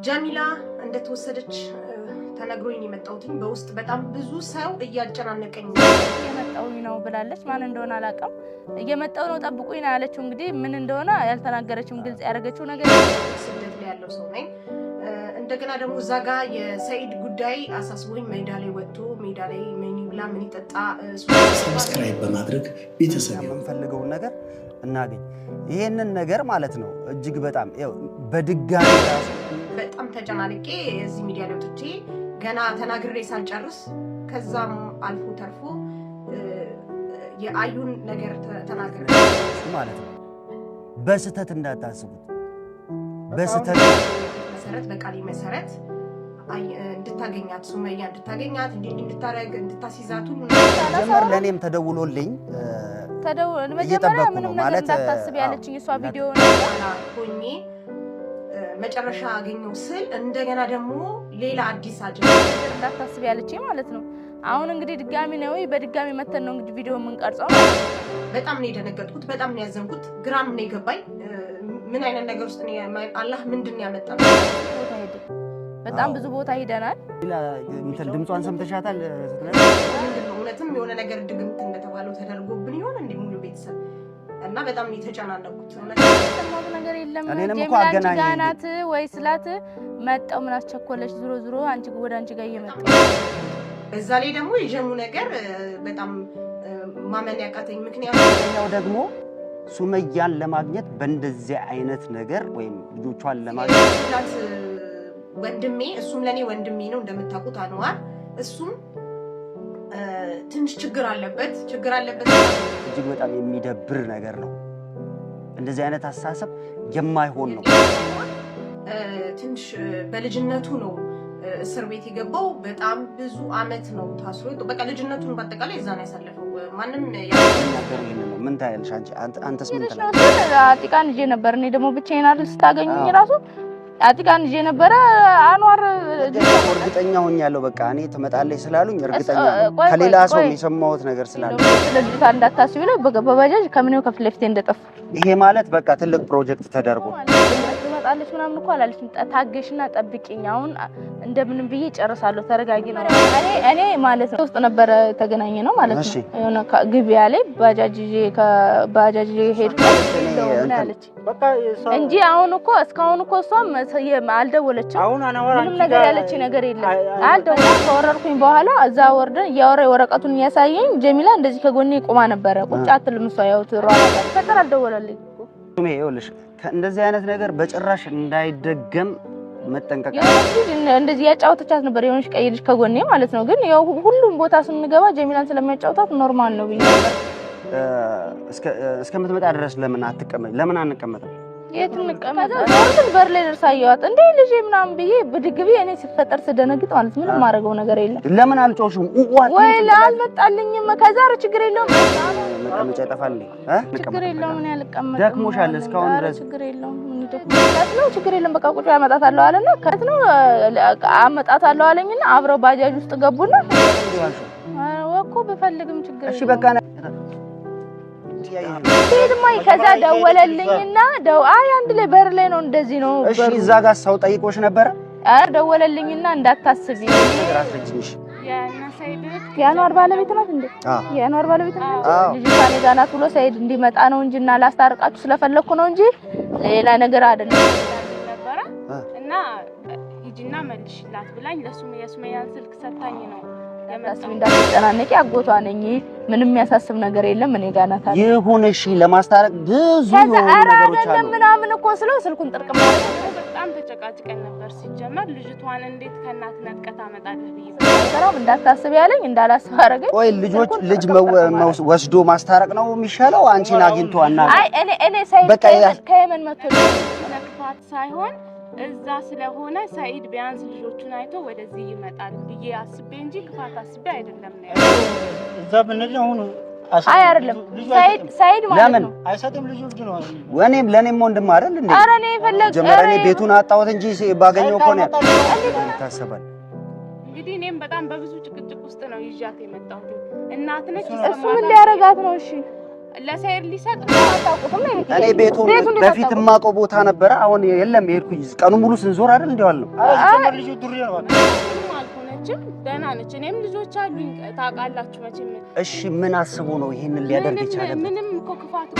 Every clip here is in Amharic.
ጀሚላ እንደተወሰደች ተነግሮኝ የመጣሁትኝ በውስጥ በጣም ብዙ ሰው እያጨናነቀኝ የመጣውኝ ነው ብላለች። ማን እንደሆነ አላውቅም። እየመጣው ነው ጠብቁኝ ነው ያለችው። እንግዲህ ምን እንደሆነ ያልተናገረችውም ግልጽ ያደረገችው ነገር ስደት ላይ ያለው ሰው ነኝ። እንደገና ደግሞ እዛ ጋር የሰይድ ጉዳይ አሳስቦኝ ሜዳ ላይ ወጥቶ ሜዳ ላይ ምን ይብላ ምን ይጠጣ ሰብስክራይብ በማድረግ ቤተሰብ የምንፈልገውን ነገር እናገኝ። ይሄንን ነገር ማለት ነው እጅግ በጣም በድጋሚ በጣም ተጨናንቄ እዚህ ሚዲያ ላይ ወጥቼ ገና ተናግሬ ሳልጨርስ ከዛም አልፎ ተርፎ የአዩን ነገር ተናግሬ ማለት ነው። በስተት እንዳታስቡት። በስተት መሰረት በቃሌ መሰረት እንድታገኛት ሱመያ እንድታገኛት እንድታረግ እንድታሲዛቱ ጀመር ለኔም ተደውሎልኝ መጀመሪያ ምንም ነገር እንዳታስብ ያለችኝ እሷ ቪዲዮ ሆኜ መጨረሻ አገኘው ስል እንደገና ደግሞ ሌላ አዲስ አጀንዳ እንዳታስብ ያለችኝ ማለት ነው። አሁን እንግዲህ ድጋሚ ነው በድጋሚ መተን ነው እንግዲህ ቪዲዮ የምንቀርጸው። በጣም ነው የደነገጥኩት፣ በጣም ነው ያዘንኩት፣ ግራም ነው የገባኝ። ምን አይነት ነገር ውስጥ ነው አላህ ምንድነው ያመጣው? በጣም ብዙ ቦታ ሄደናል። ድምጿን ሰምተሻታል? ምንድነው እውነትም የሆነ ነገር ድግምት እንደተባለው ተደርጎብን ይሆን እንዴ ሙሉ ቤተሰብ? እና በጣም ነው የተጨናነኩት። ሰማት ነገር የለም። ጀሚላ ጋናት ወይ ስላት መጣው ምን አስቸኮለች? ዙሮ አንቺ ወደ አንቺ ጋር እየመጣ በዛ ላይ ደግሞ የጀሙ ነገር በጣም ማመን ያቃተኝ። ምክንያቱም ደግሞ ሱመያን ለማግኘት በእንደዚህ አይነት ነገር ወይም ልጆቿን ለማግኘት ወንድሜ እሱም ለኔ ወንድሜ ነው እንደምታውቁት አንዋር እሱም ትንሽ ችግር አለበት እጅግ በጣም የሚደብር ነገር ነው። እንደዚህ አይነት አስተሳሰብ የማይሆን ነው። ትንሽ በልጅነቱ ነው እስር ቤት የገባው። በጣም ብዙ አመት ነው ታስሮ በቃ ልጅነቱን በአጠቃላይ እዛ ነው ያሳለፈው። ማንም ነገር ነው። ምን ታያለሽ አንተስ ምን ታያለሽ? አጥቃን ይዤ ነበር እኔ ደግሞ ብቻዬን አይደል ስታገኙኝ ራሱ አጥቃን ይዤ ነበር። አንዋር እርግጠኛ ሆኛለሁ። በቃ እኔ ትመጣለች ስላሉኝ እርግጠኛ ከሌላ ሰው የሰማሁት ነገር ስላለ ለልጅቷ እንዳታስቢ ነው በባጃጅ ከምኔው ከፊት ለፊቴ እንደጠፋ። ይሄ ማለት በቃ ትልቅ ፕሮጀክት ተደርጎ ትመጣለች ምናምን እኮ አላለችም። ታገሽና ጠብቂኝ አሁን እንደምንም ብዬ ጨርሳለሁ ተረጋጊ ነው። እኔ ማለት ነው ውስጥ ነበር ተገናኘ ነው ማለት ነው። የሆነ ግቢያ ላይ ባጃጅ ሄድኩ አለች እንጂ አሁን እኮ እስካሁን እኮ እሷም አልደወለችም። ምንም ነገር ያለች ነገር የለም። አልደወለችም። ከወረድኩኝ በኋላ እዛ ወርደን እያወራ ወረቀቱን ያሳየኝ ጀሚላ እንደዚህ ከጎኔ ቆማ ነበረ። ቁጭ አትልም እሷ ያው ትሯሯጣ ፈጠር አልደወለልኝ። ይኸውልሽ እንደዚህ አይነት ነገር በጭራሽ እንዳይደገም መጠንቀቅ እንደዚህ ያጫውተቻት ነበር የሆነች ቀይ ልጅ ከጎኔ ማለት ነው። ግን ያው ሁሉም ቦታ ስንገባ ጀሚላን ስለሚያጫውታት ኖርማል ነው ብዬ ነበር። እስከምትመጣ ድረስ ለምን አንቀመጥም? የት እንቀመጥ? ዞርትን በር ላይ ደርሳየዋት እንዴ ልጅ ምናምን ብዬ ብድግቢ እኔ ሲፈጠር ስደነግጥ ማለት ምንም ማድረገው ነገር የለም። ለምን አልጮሽም? ወይ አልመጣልኝም። ከዛ ችግር የለውም መቀመጫ ይጠፋል። ችግር የለውም እኔ አልቀመጥም። ደክሞሻል እስካሁን ድረስ? ችግር የለውም ምን ደክሞሻል ነው? ችግር የለም በቃ ቁጭ አመጣታለሁ አለና ከት ነው አመጣታለሁ አለኝና አብረው ባጃጅ ውስጥ ገቡና ወኮ በፈልግም ችግር እሺ በቃ ሄድማይ ከዛ ደወለልኝና አንድ ላይ በር ላይ ነው እንደዚህ ነው። እሺ እዛ ጋር ሰው ጠይቆሽ ነበር? ደወለልኝና እንዳታስቢ የአንዋር ባለቤት ናት እንዴ? የአንዋር ባለቤት ናት። ልጅቷን ጋናት ብሎ ሰይድ እንዲመጣ ነው እንጂና ላስታርቃችሁ ስለፈለኩ ነው እንጂ ሌላ ነገር አይደለም ነበር። እና ሂጂና መልሽላት ብላኝ ለሱመያን ስልክ ሰጣኝ ነው ያመጣው። እንዳትጨናነቂ አጎቷ ነኝ ምንም ያሳስብ ነገር የለም እኔ ጋር ናት። ይሁን እሺ ለማስታረቅ ብዙ ነገሮች አሉ ምናምን እኮ ስለው ስልኩን ጥርቅም በጣም ተጨቃጭቀን ነበር። ሲጀመር ልጅቷን እንዴት ከናት ነጥቀት አመጣለህ ብዬ ሰራው እንዳታስብ ያለኝ እንዳላስብ አረገኝ። ቆይ ልጅ ወስዶ ማስታረቅ ነው የሚሻለው አንቺን አግኝቷና? አይ እኔ ሳይድ ከየመን መጥቶ ለክፋት ሳይሆን እዛ ስለሆነ ሰይድ ቢያንስ ልጆቹን አይቶ ወደዚህ ይመጣል ብዬ አስቤ እንጂ ክፋት አስቤ አይደለም ነው እዛ ብንል አሁን አይ አይደለም ሰይድ ማለት ነው አይሰጥም ልጅ ነው ለኔም ወንድም አይደል እንዴ? ኧረ እኔ ፈለግ ጀመረኔ ቤቱን አጣሁት እንጂ ባገኘው እኮ ነው ታሰባል። እንግዲህ እኔም በጣም በብዙ ጭቅጭቅ ውስጥ ነው ይዣት የመጣሁት። እናት ነች እሱ ምን ሊያረጋት ነው? እሺ ለሰይድ ሊሰጥ አታውቁትም ነው እኔ ቤቱን በፊት የማውቀው ቦታ ነበረ። አሁን የለም ሄድኩኝ። ቀኑ ሙሉ ስንዞር አይደል እንዴ ዋልነው። ልጁ ዱርዬ ነው ማለት አልሆነችም። ደህና ነች። እኔም ልጆች አሉኝ ታውቃላችሁ መቼም። እሺ ምን አስቦ ነው ይሄንን ሊያደርግ የቻለው? ምንም እኮ ክፋት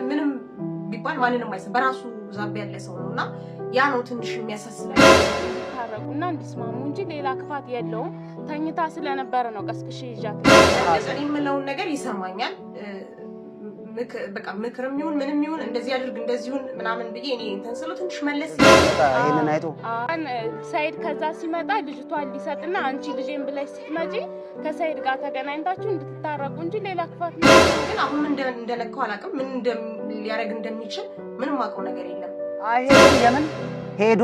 ምንም ቢባል ማንንም አይሰ በራሱ ዛቢያ ያለ ሰው ነውና ያ ነው ትንሽ የሚያሳስበው። ታረቁና እንዲስማሙ እንጂ ሌላ ክፋት የለውም። ተኝታ ስለነበረ ነው ቀስቅሽ ይዣት። እኔ የምለውን ነገር ይሰማኛል። በቃ ምክርም ይሁን ምንም ይሁን እንደዚህ አድርግ እንደዚሁን ምናምን ብዬ እኔ እንትን ስለው ትንሽ መለስ ይሄንን አይቶ ሰይድ ከዛ ሲመጣ ልጅቷን ሊሰጥና አንቺ ልጄን ብለሽ ስትመጪ ከሰይድ ጋር ተገናኝታችሁ እንድትታረቁ እንጂ ሌላ ክፋት ነው። ግን አሁን እንደነካው አላውቅም። ምን ሊያደርግ እንደሚችል ምንም አውቀው ነገር የለም። አይሄድም። የምን ሄዶ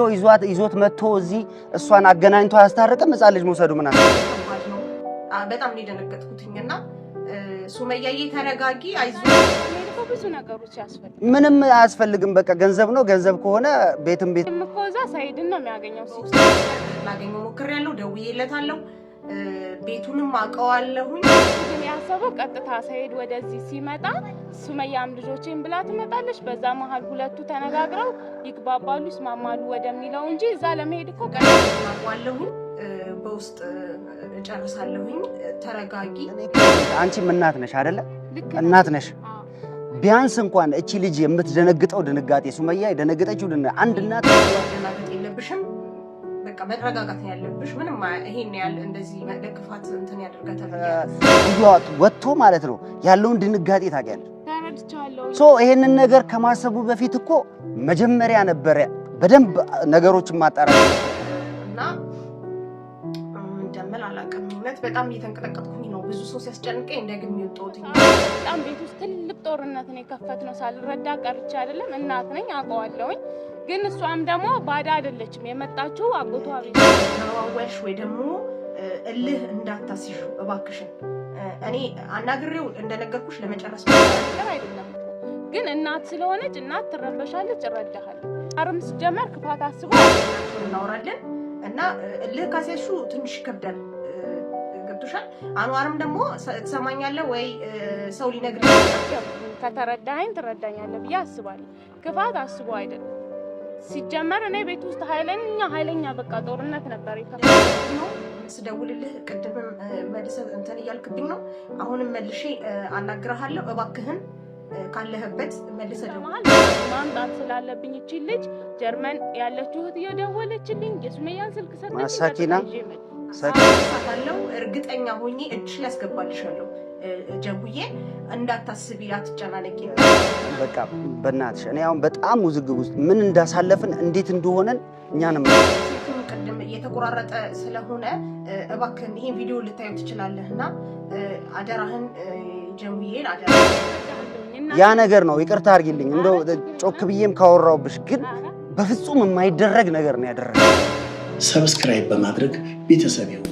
ይዞት መጥቶ እዚህ እሷን አገናኝቶ አያስታርቅም። ሕፃን ልጅ መውሰዱ ምን ከባድ ነው። በጣም ነው የደነገጥኩትኝና ሱመያዬ ተረጋጊ፣ አይዞህ። ብዙ ነገሮች ያስፈልጋል። ምንም አያስፈልግም። በቃ ገንዘብ ነው። ገንዘብ ከሆነ ቤትም እኮ እዛ ሰይድን ነው የሚያገኘው። ላገኘው ሞክሬያለሁ፣ ደውዬለታለሁ፣ ቤቱንም አውቀዋለሁኝ። ግን ያሰበው ቀጥታ ሰይድ ወደዚህ ሲመጣ ሱመያም ልጆቼን ብላ ትመጣለች። በዛ መሀል ሁለቱ ተነጋግረው ይግባባሉ፣ ይስማማሉ ወደሚለው እንጂ እዛ ለመሄድ እኮ አውቀዋለሁኝ። በውስጥ እጨርሳለሁኝ። ተረጋጊ። አንቺም እናት ነሽ አይደለ? እናት ነሽ። ቢያንስ እንኳን እቺ ልጅ የምትደነግጠው ድንጋጤ ሱመያ የደነገጠችው አንድ እናት መደናገጥ የለብሽም። በቃ መረጋጋት ያለብሽ። ምንም ይሄን ያህል እንደዚህ መደክፋት እንትን ያደርጋታል ወጥቶ ማለት ነው ያለውን ድንጋጤ ታውቂያለሽ። ተረድቻለሁ። ይሄንን ነገር ከማሰቡ በፊት እኮ መጀመሪያ ነበረ በደንብ ነገሮችን ማጣራት እና እንደምን አላውቅም። እውነት በጣም እየተንቀጠቀጥኩኝ ነው። ብዙ ሰው ሲያስጨንቀኝ እንደግም ይወጣውት። በጣም ቤት ውስጥ ትልቅ ጦርነት ነው የከፈትነው። ሳልረዳ ቀርቼ አይደለም። እናት ነኝ አውቀዋለሁኝ። ግን እሷም ደግሞ ባዳ አይደለችም የመጣችው አጎቷ ቤት ተዋወልሽ ወይ ደግሞ እልህ እንዳታስይሽ እባክሽን። እኔ አናግሬው እንደነገርኩሽ ለመጨረስ ነገር አይደለም። ግን እናት ስለሆነች እናት ትረበሻለች፣ እረዳሃለሁ። አርም ሲጀመር ክፋት አስቦ እናወራለን እና እልህ ካስያሹ ትንሽ ይከብዳል። ገብቶሻል? አንዋርም ደግሞ ትሰማኛለህ ወይ ሰው ሊነግርህ ከተረዳኸኝ ትረዳኛለህ ብዬ አስባለሁ። ክፋት አስቦ አይደለም። ሲጀመር እኔ ቤት ውስጥ ኃይለኛ በቃ ጦርነት ነበር ነው። ስደውልልህ ቅድምም መልሰህ እንትን እያልክብኝ ነው። አሁንም መልሼ አናግርሃለሁ። እባክህን ካለህበት መልሰህ ደውል። ማምጣት ስላለብኝ እቺ ልጅ ጀርመን ያለችው እህት እየደወለችልኝ የሱመያን ስልክ ሰጠኝ። ሳኪና ሳታለው እርግጠኛ ሆኜ እጅሽ ላይ አስገባልሻለሁ። ጀቡዬ እንዳታስቢ፣ አትጨናነቂ። በቃ በእናትሽ እኔ አሁን በጣም ውዝግብ ውስጥ ምን እንዳሳለፍን እንዴት እንደሆነን እኛንም ቅድም እየተቆራረጠ ስለሆነ እባክህን ይሄን ቪዲዮ ልታዩ ትችላለህና አደራህን ጀቡዬን አደራ። ያ ነገር ነው። ይቅርታ አድርጊልኝ እንደው ጮክ ብዬም ካወራውብሽ፣ ግን በፍጹም የማይደረግ ነገር ነው ያደረገው። ሰብስክራይብ በማድረግ ቤተሰብ ይሁኑ።